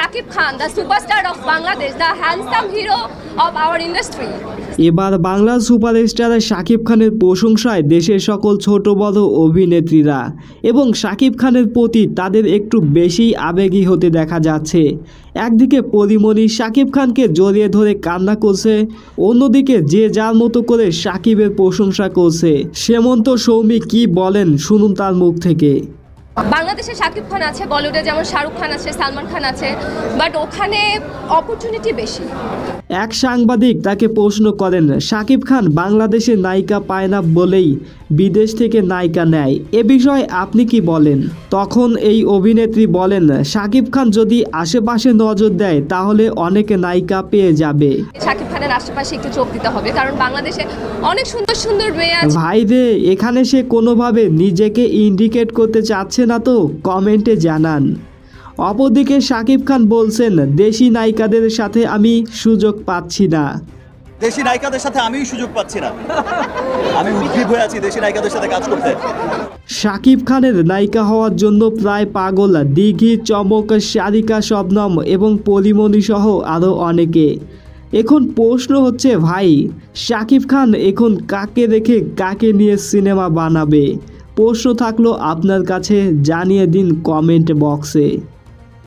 Shakib Khan, the superstar of Bangladesh, the handsome hero of our industry. এবার বাংলার superstar Shakib খানের প্রশংসায় দেশের সকল ছোট বড় অভিনেত্রীরা এবং শাকিব খানের প্রতি তাদের একটু বেশি আবেগী হতে দেখা যাচ্ছে। একদিকে পরিমণি শাকিব খানকে জড়িয়ে ধরে কান্না করছে, অন্যদিকে যে যার মতো করে শাকিবের প্রশংসা করছে। সেমন্ত সৌমি কি বলেন শুনুন তার মুখ থেকে। বাংলাদেশে শাকিব খান আছে, বলিউডে যেমন শাহরুখ খান আছে, সালমান খান আছে, বাট ওখানে অপরচুনিটি বেশি। এক সাংবাদিক তাকে প্রশ্ন করেন শাকিব খান বাংলাদেশে নায়িকা পায় না বলেই বিদেশ থেকে নায়িকা নেয়, এ বিষয়ে আপনি কি বলেন? তখন এই অভিনেত্রী বলেন শাকিব খান যদি আশেপাশে নজর দেয় তাহলে অনেক নায়িকা পেয়ে যাবে। শাকিব খানের আশেপাশে একটু চোখ দিতে হবে, কারণ বাংলাদেশে অনেক সুন্দর সুন্দর মেয়ে আছে। ভাই রে, এখানে সে কোনোভাবে নিজেকে ইন্ডিকেট করতে চাচ্ছে না তো কমেন্টে জানান। অপরদিকে শাকিব খান বলছেন দেশি নায়িকাদের সাথে আমি সুযোগ পাচ্ছি না। দেশি নায়িকাদের সাথে আমিই সুযোগ পাচ্ছি না, আমি উদ্গ্রীব হয়ে আছি দেশি নায়িকাদের সাথে কাজ করতে। শাকিব খানের নায়িকা হওয়ার জন্য প্রায় পাগল দিঘি, চমক, সারিকা, শবনম এবং পরিমণি সহ আরও অনেকে। এখন প্রশ্ন হচ্ছে ভাই, শাকিব খান এখন কাকে রেখে কাকে নিয়ে সিনেমা বানাবে? প্রশ্ন থাকলো আপনার কাছে, জানিয়ে দিন কমেন্ট বক্সে।